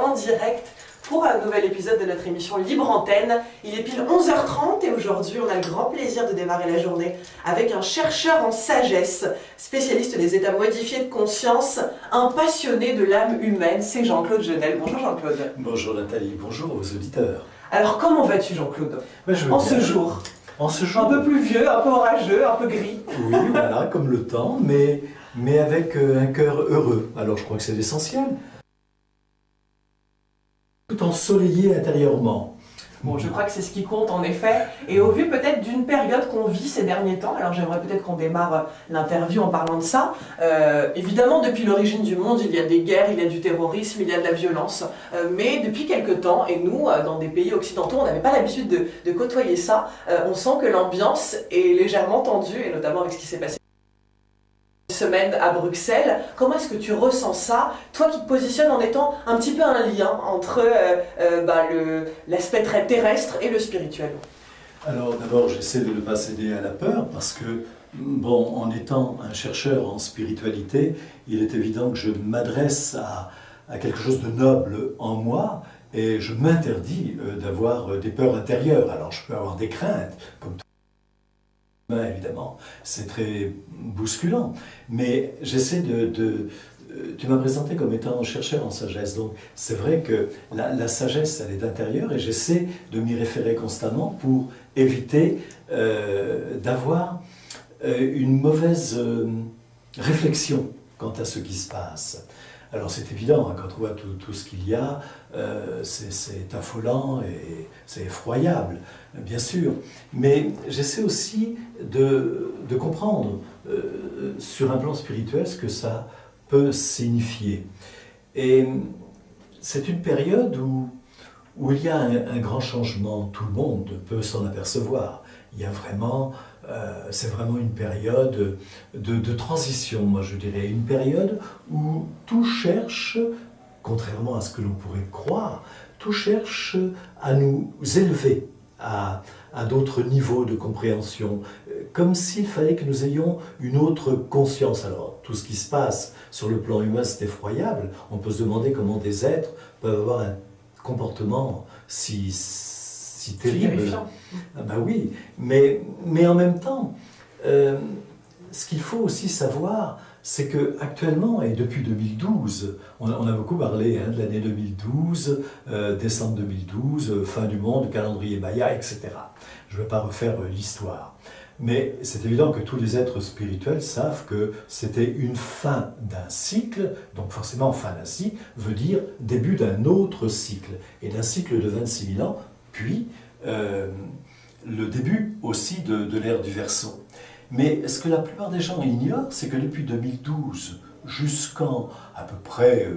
en direct pour un nouvel épisode de notre émission Libre Antenne. Il est pile 11h30 et aujourd'hui on a le grand plaisir de démarrer la journée avec un chercheur en sagesse, spécialiste des états modifiés de conscience, un passionné de l'âme humaine, c'est Jean-Claude Genel. Bonjour Jean-Claude. Bonjour Nathalie, bonjour aux auditeurs. Alors comment vas-tu Jean-Claude en ce jour? En ce jour. Un peu pluvieux, un peu orageux, un peu gris. Oui, voilà, comme le temps, mais avec un cœur heureux. Alors je crois que c'est l'essentiel. Tout ensoleillé intérieurement. Bon, je crois que c'est ce qui compte en effet. Et au vu peut-être d'une période qu'on vit ces derniers temps, alors j'aimerais peut-être qu'on démarre l'interview en parlant de ça. Évidemment, depuis l'origine du monde, il y a des guerres, il y a du terrorisme, il y a de la violence. Mais depuis quelque temps, et nous, dans des pays occidentaux, on n'avait pas l'habitude de côtoyer ça. On sent que l'ambiance est légèrement tendue, et notamment avec ce qui s'est passé semaine à Bruxelles. Comment est-ce que tu ressens ça, toi qui te positionnes en étant un petit peu un lien entre l'aspect très terrestre et le spirituel? Alors d'abord, j'essaie de ne pas céder à la peur parce que, bon, en étant un chercheur en spiritualité, il est évident que je m'adresse à quelque chose de noble en moi et je m'interdis d'avoir des peurs intérieures. Alors je peux avoir des craintes, comme évidemment, c'est très bousculant, mais j'essaie tu m'as présenté comme étant chercheur en sagesse, donc c'est vrai que la sagesse, elle est intérieure et j'essaie de m'y référer constamment pour éviter d'avoir une mauvaise réflexion quant à ce qui se passe. Alors c'est évident, hein, quand on voit tout ce qu'il y a, c'est affolant et c'est effroyable, bien sûr. Mais j'essaie aussi de comprendre sur un plan spirituel ce que ça peut signifier. Et c'est une période où il y a un grand changement, tout le monde peut s'en apercevoir. Il y a vraiment, c'est vraiment une période de transition, moi je dirais, une période où tout cherche, contrairement à ce que l'on pourrait croire, tout cherche à nous élever à d'autres niveaux de compréhension, comme s'il fallait que nous ayons une autre conscience. Alors, tout ce qui se passe sur le plan humain, c'est effroyable. On peut se demander comment des êtres peuvent avoir un comportement si terrible. Ah ben oui, mais en même temps, ce qu'il faut aussi savoir, c'est qu'actuellement, et depuis 2012, on a beaucoup parlé de l'année 2012, décembre 2012, fin du monde, calendrier Maya, etc. Je ne vais pas refaire l'histoire. Mais c'est évident que tous les êtres spirituels savent que c'était une fin d'un cycle, donc forcément fin d'un cycle veut dire début d'un autre cycle, et d'un cycle de 26 000 ans, puis le début aussi de l'ère du Verseau. Mais ce que la plupart des gens ignorent, c'est que depuis 2012 jusqu'en à peu près,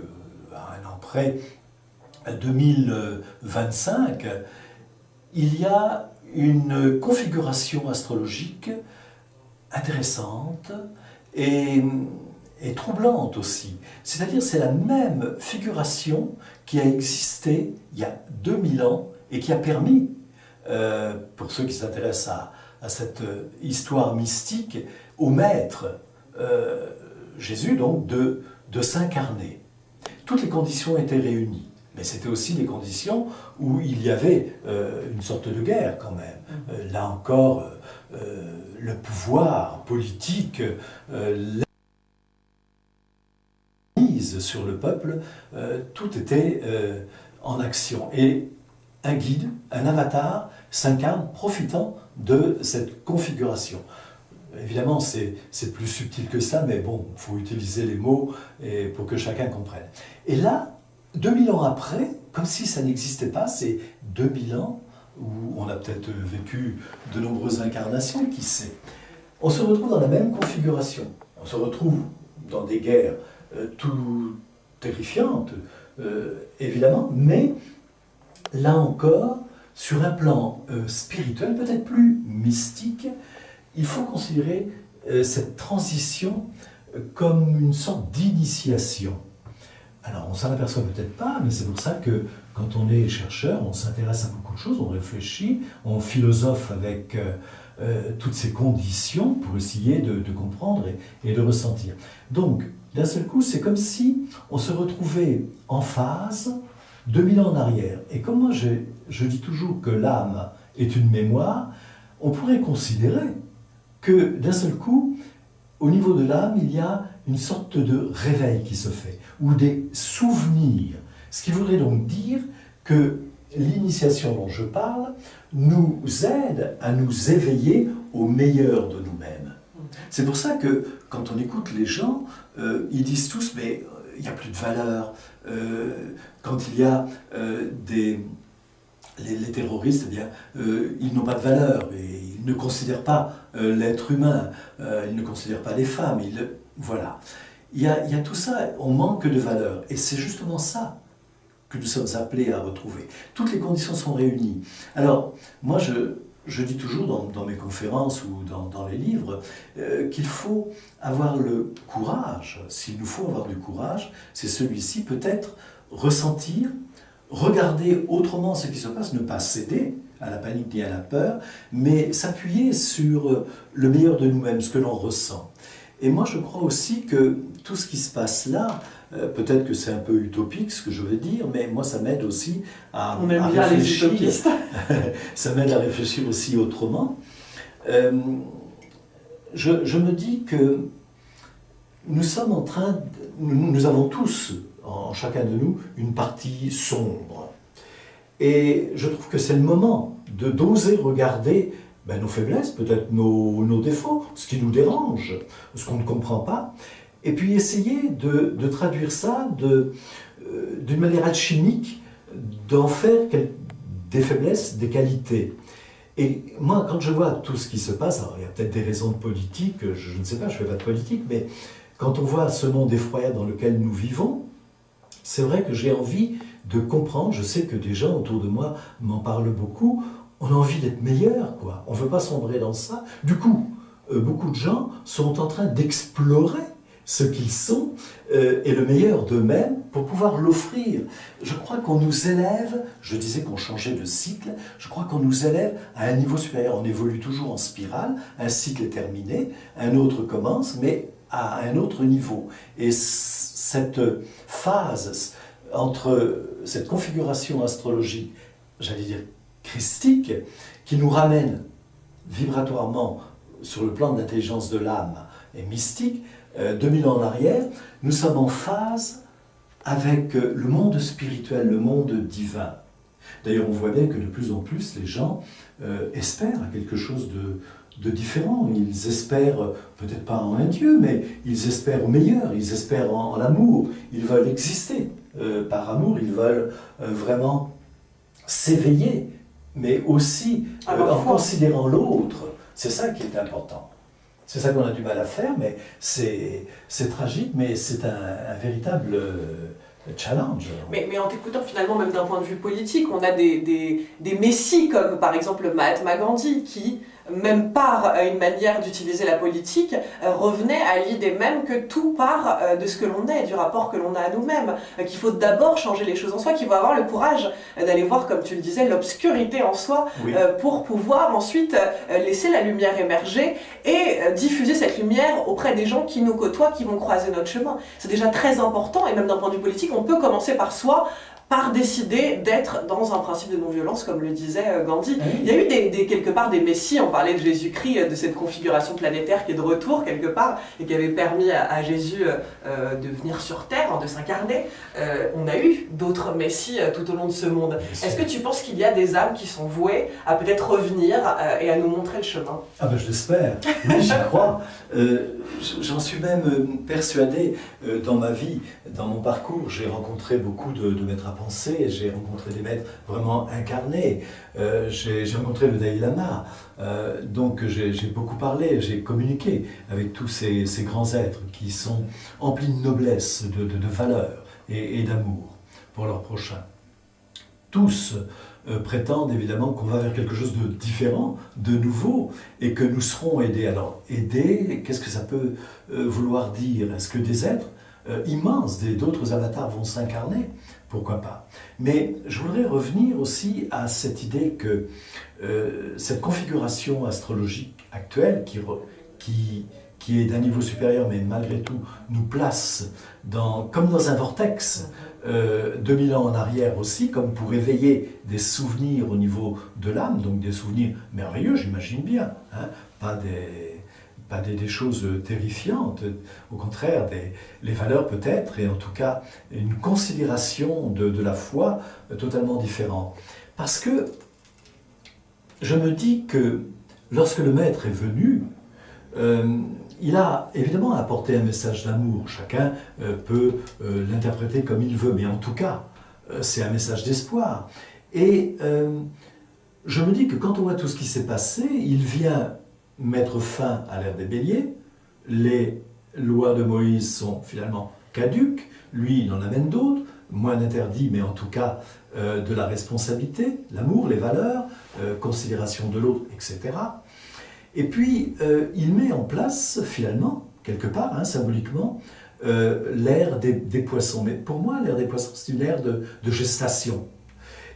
à un an près, 2025, il y a une configuration astrologique intéressante et troublante aussi. C'est-à-dire c'est la même figuration qui a existé il y a 2000 ans et qui a permis, pour ceux qui s'intéressent à cette histoire mystique, au Maître, Jésus donc, de s'incarner. Toutes les conditions étaient réunies, mais c'était aussi des conditions où il y avait une sorte de guerre quand même. Là encore, le pouvoir politique, la mise sur le peuple, tout était en action. Et un guide, un avatar, s'incarne profitant de cette configuration. Évidemment, c'est plus subtil que ça, mais bon, il faut utiliser les mots pour que chacun comprenne. Et là, 2000 ans après, comme si ça n'existait pas, c'est 2000 ans où on a peut-être vécu de nombreuses incarnations, qui sait. On se retrouve dans la même configuration. On se retrouve dans des guerres tout terrifiantes, évidemment, mais là encore, sur un plan spirituel, peut-être plus mystique, il faut considérer cette transition comme une sorte d'initiation. Alors, on ne s'en aperçoit peut-être pas, mais c'est pour ça que quand on est chercheur, on s'intéresse à beaucoup de choses, on réfléchit, on philosophe avec toutes ces conditions pour essayer de comprendre et de ressentir. Donc, d'un seul coup, c'est comme si on se retrouvait en phase 2000 ans en arrière. Et comme moi je dis toujours que l'âme est une mémoire, on pourrait considérer que d'un seul coup, au niveau de l'âme, il y a une sorte de réveil qui se fait, ou des souvenirs. Ce qui voudrait donc dire que l'initiation dont je parle nous aide à nous éveiller au meilleur de nous-mêmes. C'est pour ça que quand on écoute les gens, ils disent tous, mais il n'y a plus de valeur. Quand il y a les terroristes, eh bien, ils n'ont pas de valeur, et ils ne considèrent pas l'être humain, ils ne considèrent pas les femmes, voilà. Il y a tout ça, on manque de valeur, et c'est justement ça que nous sommes appelés à retrouver. Toutes les conditions sont réunies. Alors, moi je dis toujours dans mes conférences ou dans les livres qu'il faut avoir le courage, s'il nous faut avoir du courage, c'est celui-ci, peut-être ressentir, regarder autrement ce qui se passe, ne pas céder à la panique ni à la peur, mais s'appuyer sur le meilleur de nous-mêmes, ce que l'on ressent. Et moi je crois aussi que tout ce qui se passe là, peut-être que c'est un peu utopique ce que je veux dire, mais moi ça m'aide aussi à On aime bien réfléchir. les utopistes. Ça m'aide à réfléchir aussi autrement. Je me dis que nous sommes en train, nous avons tous, en chacun de nous, une partie sombre. Et je trouve que c'est le moment d'oser regarder nos faiblesses, peut-être nos défauts, ce qui nous dérange, ce qu'on ne comprend pas, et puis essayer de traduire ça d'une manière alchimique, d'en faire des faiblesses, des qualités. Et moi, quand je vois tout ce qui se passe, alors il y a peut-être des raisons de politique, je ne sais pas, je ne fais pas de politique, mais quand on voit ce monde effroyable dans lequel nous vivons, c'est vrai que j'ai envie de comprendre, je sais que des gens autour de moi m'en parlent beaucoup, on a envie d'être meilleur, quoi. On ne veut pas sombrer dans ça. Du coup, beaucoup de gens sont en train d'explorer ce qu'ils sont et le meilleur d'eux-mêmes pour pouvoir l'offrir. Je crois qu'on nous élève, je disais qu'on changeait de cycle, je crois qu'on nous élève à un niveau supérieur. On évolue toujours en spirale, un cycle est terminé, un autre commence, mais à un autre niveau. Et cette phase entre cette configuration astrologique, j'allais dire christique, qui nous ramène vibratoirement sur le plan de l'intelligence de l'âme et mystique, 2000 ans en arrière, nous sommes en phase avec le monde spirituel, le monde divin. D'ailleurs, on voit bien que de plus en plus, les gens espèrent à quelque chose de différent. Ils espèrent, peut-être pas en un Dieu, mais ils espèrent au meilleur, ils espèrent en l'amour. Ils veulent exister par amour, ils veulent vraiment s'éveiller, mais aussi en considérant l'autre. C'est ça qui est important. C'est ça qu'on a du mal à faire, mais c'est tragique, mais c'est un véritable challenge. Mais en t'écoutant finalement, même d'un point de vue politique, on a des messies comme par exemple Mahatma Gandhi qui, même par une manière d'utiliser la politique, revenait à l'idée même que tout part de ce que l'on est, du rapport que l'on a à nous-mêmes, qu'il faut d'abord changer les choses en soi, qu'il faut avoir le courage d'aller voir, comme tu le disais, l'obscurité en soi, oui, pour pouvoir ensuite laisser la lumière émerger et diffuser cette lumière auprès des gens qui nous côtoient, qui vont croiser notre chemin. C'est déjà très important, et même d'un point de vue politique, on peut commencer par soi, par décider d'être dans un principe de non-violence, comme le disait Gandhi. Oui. Il y a eu quelque part des messies, on parlait de Jésus-Christ, de cette configuration planétaire qui est de retour quelque part, et qui avait permis à Jésus de venir sur Terre, de s'incarner. On a eu d'autres messies tout au long de ce monde. Est-ce que tu penses qu'il y a des âmes qui sont vouées à peut-être revenir et à nous montrer le chemin? Ah ben je l'espère, oui, j'y crois. J'en suis même persuadé dans ma vie, dans mon parcours. J'ai rencontré beaucoup de maîtres à penser, j'ai rencontré des maîtres vraiment incarnés, j'ai rencontré le Dalai Lama, donc j'ai beaucoup parlé, j'ai communiqué avec tous ces grands êtres qui sont emplis de noblesse, de valeur et d'amour pour leur prochain. Tous prétendent évidemment qu'on va vers quelque chose de différent, de nouveau, et que nous serons aidés. Alors, aider, qu'est-ce que ça peut vouloir dire? Est-ce que des êtres immenses, d'autres avatars vont s'incarner? Pourquoi pas? Mais je voudrais revenir aussi à cette idée que cette configuration astrologique actuelle, qui est d'un niveau supérieur, mais malgré tout nous place comme dans un vortex, 2000 ans en arrière aussi, comme pour éveiller des souvenirs au niveau de l'âme, donc des souvenirs merveilleux, j'imagine bien, hein, pas des choses terrifiantes, au contraire, les valeurs peut-être, et en tout cas une considération de la foi totalement différente. Parce que je me dis que lorsque le Maître est venu, il a évidemment apporté un message d'amour. Chacun peut l'interpréter comme il veut, mais en tout cas, c'est un message d'espoir. Et je me dis que quand on voit tout ce qui s'est passé, il vient mettre fin à l'ère des béliers. Les lois de Moïse sont finalement caduques. Lui, il en amène d'autres, moins d'interdits, mais en tout cas de la responsabilité, l'amour, les valeurs, considération de l'autre, etc. Et puis, il met en place, finalement, quelque part, hein, symboliquement, l'ère des poissons. Mais pour moi, l'ère des poissons, c'est une ère de gestation.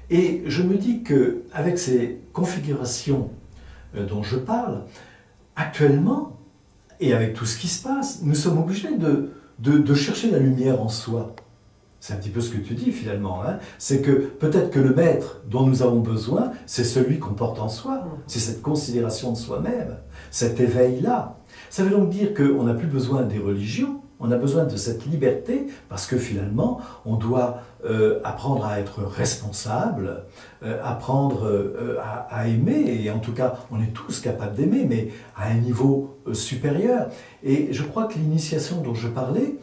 Et je me dis qu'avec ces configurations dont je parle, actuellement, et avec tout ce qui se passe, nous sommes obligés de chercher la lumière en soi. C'est un petit peu ce que tu dis finalement, hein. C'est que peut-être que le maître dont nous avons besoin, c'est celui qu'on porte en soi, c'est cette considération de soi-même, cet éveil-là. Ça veut donc dire qu'on n'a plus besoin des religions, on a besoin de cette liberté, parce que finalement, on doit apprendre à être responsable, apprendre à aimer, et en tout cas, on est tous capables d'aimer, mais à un niveau supérieur. Et je crois que l'initiation dont je parlais,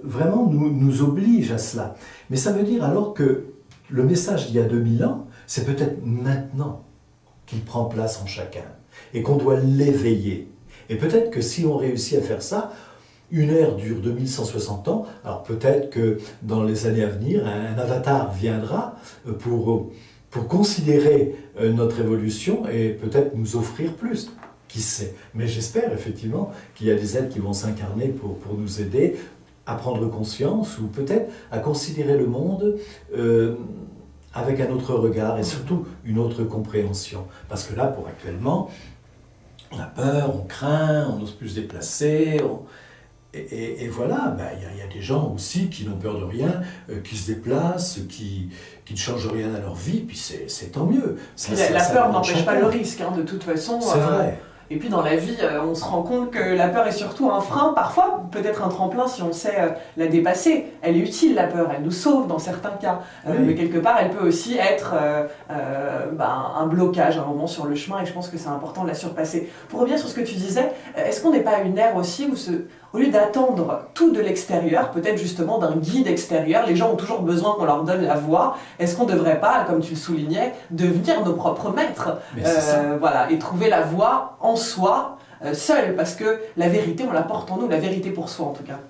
vraiment nous oblige à cela. Mais ça veut dire alors que le message d'il y a 2000 ans, c'est peut-être maintenant qu'il prend place en chacun, et qu'on doit l'éveiller. Et peut-être que si on réussit à faire ça, une ère dure 2160 ans, alors peut-être que dans les années à venir, un avatar viendra pour considérer notre évolution et peut-être nous offrir plus. Qui sait? Mais j'espère effectivement qu'il y a des êtres qui vont s'incarner pour nous aider à prendre conscience ou peut-être à considérer le monde avec un autre regard et surtout une autre compréhension. Parce que là, pour actuellement, on a peur, on craint, on n'ose plus se déplacer. Et voilà, ben, y a des gens aussi qui n'ont peur de rien, qui se déplacent, qui ne changent rien à leur vie, puis c'est tant mieux. La peur n'empêche pas le risque, hein, de toute façon. C'est vrai. Et puis dans la vie, on se rend compte que la peur est surtout un frein, parfois peut-être un tremplin si on sait la dépasser. Elle est utile la peur, elle nous sauve dans certains cas. Oui. Mais quelque part, elle peut aussi être un blocage à un moment sur le chemin et je pense que c'est important de la surpasser. Pour revenir sur ce que tu disais, est-ce qu'on n'est pas à une ère aussi où au lieu d'attendre tout de l'extérieur, peut-être justement d'un guide extérieur, les gens ont toujours besoin qu'on leur donne la voie, est-ce qu'on ne devrait pas, comme tu le soulignais, devenir nos propres maîtres, voilà, et trouver la voie en soi, seul, parce que la vérité, on la porte en nous, la vérité pour soi en tout cas.